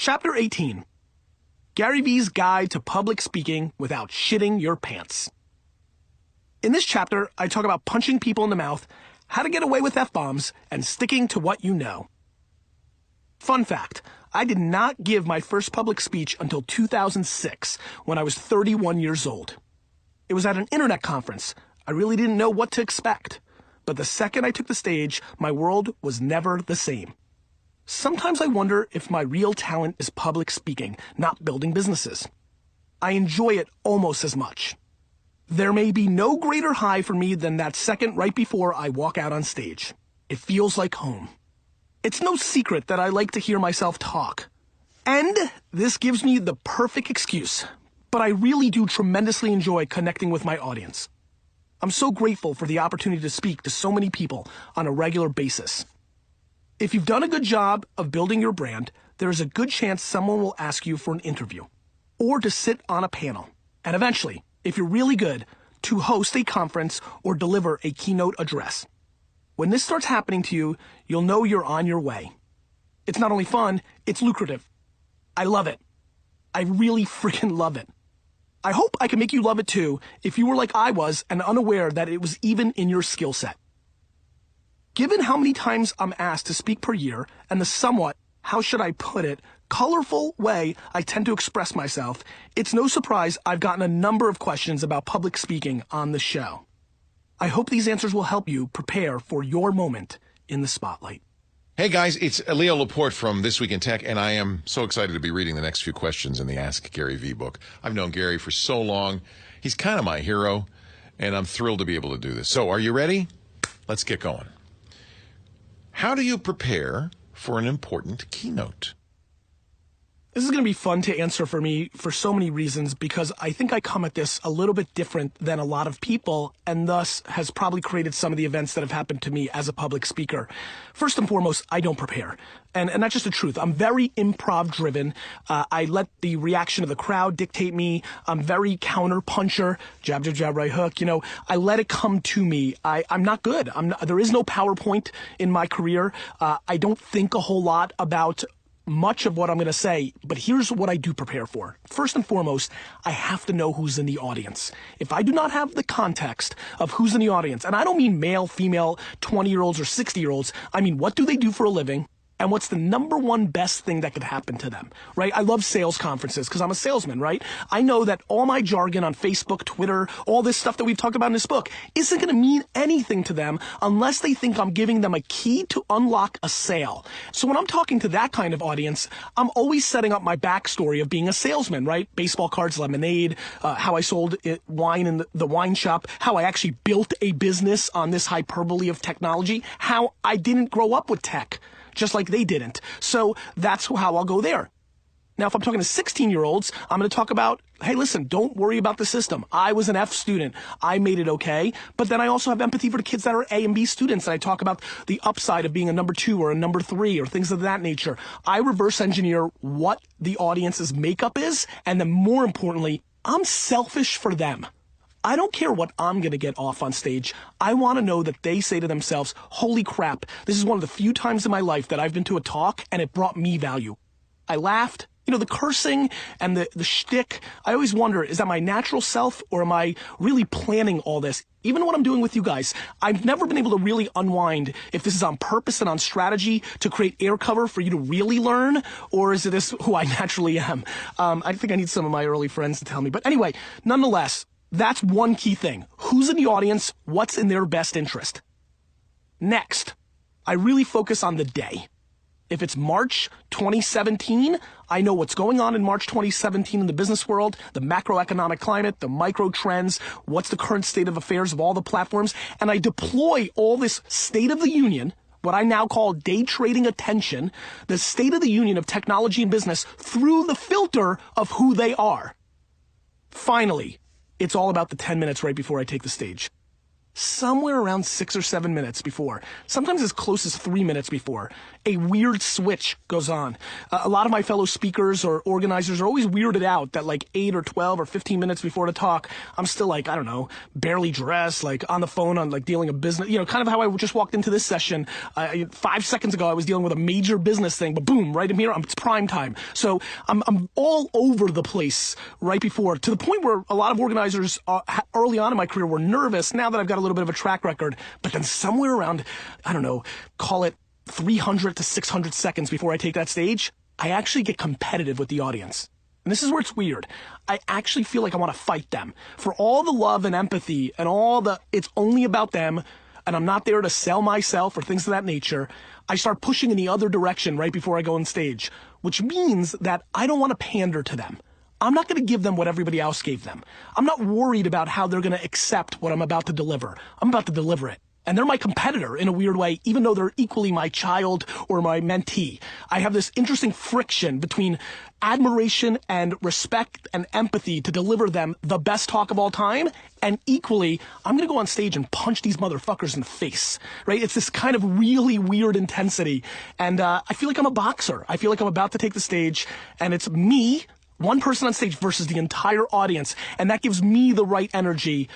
Chapter 18. Gary Vee's Guide to Public Speaking Without Shitting Your Pants. In this chapter, I talk about punching people in the mouth, how to get away with F-bombs, and sticking to what you know. Fun fact, I did not give my first public speech until 2006, when I was 31 years old. It was at an internet conference. I really didn't know what to expect. But the second I took the stage, my world was never the same. Sometimes I wonder if my real talent is public speaking, not building businesses. I enjoy it almost as much. There may be no greater high for me than that second right before I walk out on stage. It feels like home. It's no secret that I like to hear myself talk. And this gives me the perfect excuse. But I really do tremendously enjoy connecting with my audience. I'm so grateful for the opportunity to speak to so many people on a regular basis. If you've done a good job of building your brand, there is a good chance someone will ask you for an interview or to sit on a panel. And eventually, if you're really good, to host a conference or deliver a keynote address. When this starts happening to you, you'll know you're on your way. It's not only fun, it's lucrative. I love it. I really freaking love it. I hope I can make you love it too if you were like I was and unaware that it was even in your skill set. Given how many times I'm asked to speak per year and the somewhat, how should I put it, colorful way I tend to express myself, it's no surprise I've gotten a number of questions about public speaking on the show. I hope these answers will help you prepare for your moment in the spotlight. Hey guys, it's Leo Laporte from This Week in Tech, and I am so excited to be reading the next few questions in the Ask Gary Vee book. I've known Gary for so long. He's kind of my hero, and I'm thrilled to be able to do this. So are you ready? Let's get going. How do you prepare for an important keynote? This is going to be fun to answer for me for so many reasons because I think I come at this a little bit different than a lot of people and thus has probably created some of the events that have happened to me as a public speaker. First and foremost, I don't prepare. And that's just the truth. I'm very improv driven. I let the reaction of the crowd dictate me. I'm very counter puncher, jab, jab, jab, right hook. You know, I let it come to me. I'm not good. There is no PowerPoint in my career. I don't think a whole lot about much of what I'm going to say, but here's what I do prepare for. First and foremost, I have to know who's in the audience. If I do not have the context of who's in the audience, and I don't mean male, female, 20-year-olds or 60-year-olds, I mean, what do they do for a living? And what's the number one best thing that could happen to them, right? I love sales conferences because I'm a salesman, right? I know that all my jargon on Facebook, Twitter, all this stuff that we've talked about in this book isn't going to mean anything to them unless they think I'm giving them a key to unlock a sale. So when I'm talking to that kind of audience, I'm always setting up my backstory of being a salesman, right? Baseball cards, lemonade, how I sold wine in the wine shop, how I actually built a business on this hyperbole of technology, how I didn't grow up with tech, just like they didn't. So that's how I'll go there. Now, if I'm talking to 16-year-olds, I'm going to talk about, hey, listen, don't worry about the system. I was an F student. I made it okay. But then I also have empathy for the kids that are A and B students. And I talk about the upside of being a number 2 or a number 3 or things of that nature. I reverse engineer what the audience's makeup is. And then more importantly, I'm selfish for them. I don't care what I'm going to get off on stage. I want to know that they say to themselves, holy crap, this is one of the few times in my life that I've been to a talk and it brought me value. I laughed. You know, the cursing and the shtick, I always wonder, is that my natural self or am I really planning all this? Even what I'm doing with you guys, I've never been able to really unwind if this is on purpose and on strategy to create air cover for you to really learn, or is it this who I naturally am? I think I need some of my early friends to tell me. But anyway, nonetheless, that's one key thing. Who's in the audience? What's in their best interest? Next, I really focus on the day. If it's March 2017, I know what's going on in March 2017 in the business world, the macroeconomic climate, the micro trends, what's the current state of affairs of all the platforms, and I deploy all this state of the union, what I now call day trading attention, the state of the union of technology and business through the filter of who they are. Finally, it's all about the 10 minutes right before I take the stage. somewhere around 6 or 7 minutes before, sometimes as close as 3 minutes before, a weird switch goes on. A lot of my fellow speakers or organizers are always weirded out that like 8 or 12 or 15 minutes before the talk, I'm still like, I don't know, barely dressed, like on the phone on like dealing a business, kind of how I just walked into this session. 5 seconds ago, I was dealing with a major business thing, but boom, right in here, it's prime time. So I'm all over the place right before, to the point where a lot of organizers early on in my career were nervous. Now that I've got a little bit of a track record, but then somewhere around, I don't know, call it 300 to 600 seconds before I take that stage, I actually get competitive with the audience. And this is where it's weird. I actually feel like I want to fight them for all the love and empathy and it's only about them, and I'm not there to sell myself or things of that nature. I start pushing in the other direction right before I go on stage, which means that I don't want to pander to them. I'm not going to give them what everybody else gave them. I'm not worried about how they're going to accept what I'm about to deliver. I'm about to deliver it. And they're my competitor in a weird way, even though they're equally my child or my mentee. I have this interesting friction between admiration and respect and empathy to deliver them the best talk of all time. And equally, I'm going to go on stage and punch these motherfuckers in the face, right? It's this kind of really weird intensity. And I feel like I'm a boxer. I feel like I'm about to take the stage, and it's me, one person on stage versus the entire audience, and that gives me the right energy,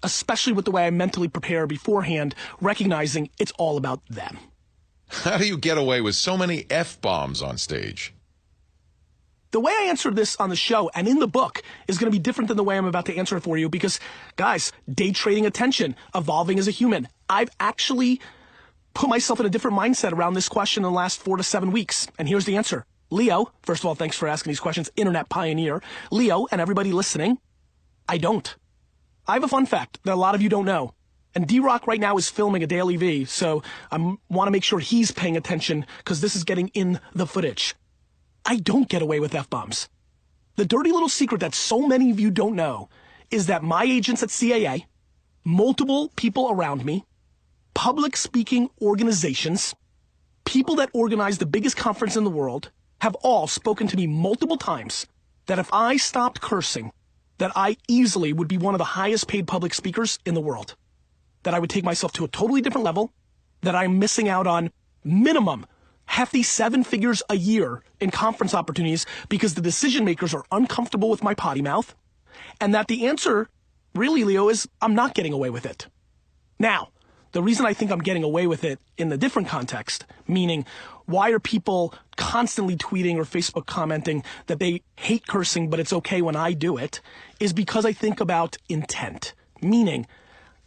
especially with the way I mentally prepare beforehand, recognizing it's all about them. How do you get away with so many F-bombs on stage? The way I answered this on the show and in the book is going to be different than the way I'm about to answer it for you because, guys, day trading attention, evolving as a human. I've actually put myself in a different mindset around this question in the last 4 to 7 weeks, and here's the answer. Leo, first of all, thanks for asking these questions, internet pioneer. Leo, and everybody listening, I don't. I have a fun fact that a lot of you don't know. And D-Rock right now is filming a Daily V, so I want to make sure he's paying attention because this is getting in the footage. I don't get away with F-bombs. The dirty little secret that so many of you don't know is that my agents at CAA, multiple people around me, public speaking organizations, people that organize the biggest conference in the world, have all spoken to me multiple times that if I stopped cursing, that I easily would be one of the highest paid public speakers in the world, that I would take myself to a totally different level, that I'm missing out on minimum hefty 7 figures a year in conference opportunities because the decision makers are uncomfortable with my potty mouth, and that the answer really, Leo, is I'm not getting away with it. Now, the reason I think I'm getting away with it in the different context, meaning why are people constantly tweeting or Facebook commenting that they hate cursing but it's okay when I do it, is because I think about intent. Meaning,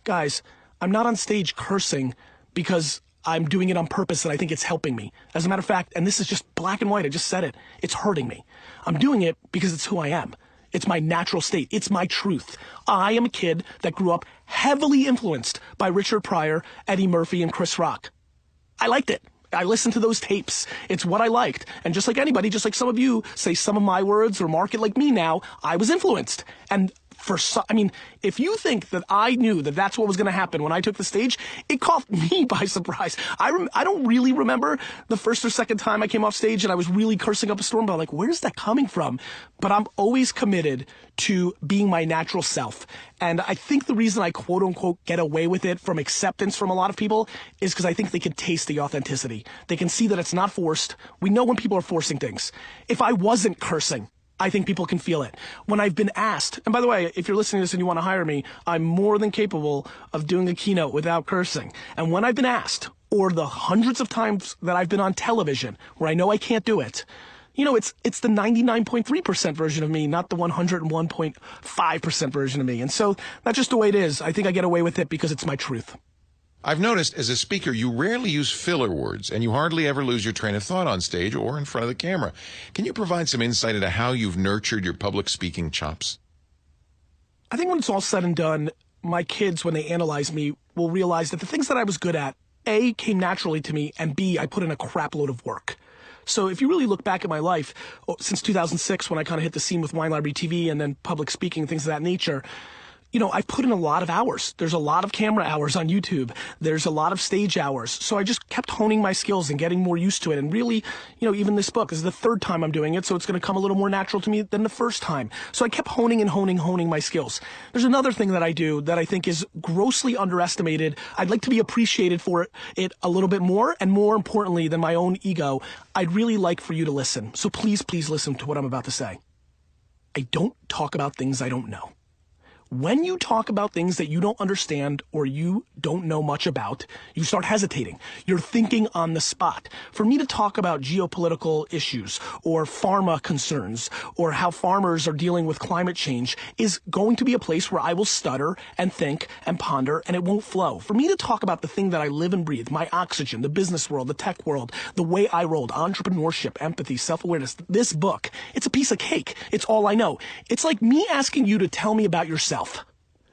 guys, I'm not on stage cursing because I'm doing it on purpose and I think it's helping me. As a matter of fact, and this is just black and white, I just said it, it's hurting me. I'm doing it because it's who I am. It's my natural state. It's my truth. I am a kid that grew up heavily influenced by Richard Pryor, Eddie Murphy, and Chris Rock. I liked it. I listened to those tapes. It's what I liked. And just like anybody, just like some of you say some of my words or market like me now, I was influenced. And if you think that I knew that that's what was going to happen when I took the stage, it caught me by surprise. I don't really remember the first or second time I came off stage and I was really cursing up a storm, but I'm like, where's that coming from? But I'm always committed to being my natural self. And I think the reason I quote unquote get away with it from acceptance from a lot of people is because I think they can taste the authenticity. They can see that it's not forced. We know when people are forcing things. If I wasn't cursing, I think people can feel it. When I've been asked, and by the way, if you're listening to this and you want to hire me, I'm more than capable of doing a keynote without cursing. And when I've been asked, or the hundreds of times that I've been on television where I know I can't do it, it's the 99.3% version of me, not the 101.5% version of me. And so that's just the way it is. I think I get away with it because it's my truth. I've noticed as a speaker, you rarely use filler words, and you hardly ever lose your train of thought on stage or in front of the camera. Can you provide some insight into how you've nurtured your public speaking chops? I think when it's all said and done, my kids, when they analyze me, will realize that the things that I was good at, A, came naturally to me, and B, I put in a crap load of work. So if you really look back at my life, since 2006, when I kind of hit the scene with Wine Library TV and then public speaking, things of that nature, I've put in a lot of hours. There's a lot of camera hours on YouTube. There's a lot of stage hours. So I just kept honing my skills and getting more used to it. And really, even this book is the third time I'm doing it, so it's going to come a little more natural to me than the first time. So I kept honing my skills. There's another thing that I do that I think is grossly underestimated. I'd like to be appreciated for it a little bit more, and more importantly than my own ego, I'd really like for you to listen. So please listen to what I'm about to say. I don't talk about things I don't know. When you talk about things that you don't understand or you don't know much about, you start hesitating. You're thinking on the spot. For me to talk about geopolitical issues or pharma concerns or how farmers are dealing with climate change is going to be a place where I will stutter and think and ponder, and it won't flow. For me to talk about the thing that I live and breathe, my oxygen, the business world, the tech world, the way I rolled, entrepreneurship, empathy, self-awareness, this book, it's a piece of cake. It's all I know. It's like me asking you to tell me about yourself.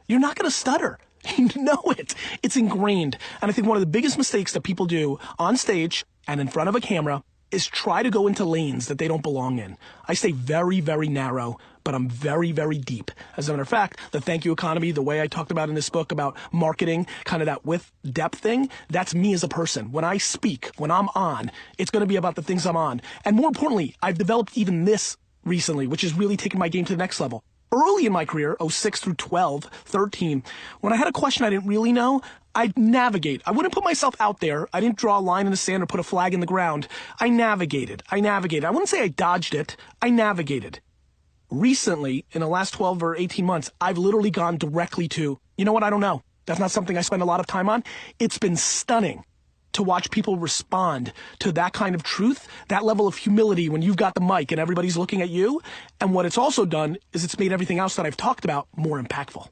You're not going to stutter. You know it. It's ingrained. And I think one of the biggest mistakes that people do on stage and in front of a camera is try to go into lanes that they don't belong in. I stay very, very narrow, but I'm very, very deep. As a matter of fact, the thank you economy, the way I talked about in this book about marketing, kind of that with depth thing, that's me as a person. When I speak, when I'm on, it's going to be about the things I'm on. And more importantly, I've developed even this recently, which is really taking my game to the next level. Early in my career, 06 through 12, 13, when I had a question I didn't really know, I'd navigate. I wouldn't put myself out there. I didn't draw a line in the sand or put a flag in the ground. I navigated. I wouldn't say I dodged it. I navigated. Recently, in the last 12 or 18 months, I've literally gone directly to, you know what, I don't know. That's not something I spend a lot of time on. It's been stunning to watch people respond to that kind of truth, that level of humility when you've got the mic and everybody's looking at you. And what it's also done is it's made everything else that I've talked about more impactful.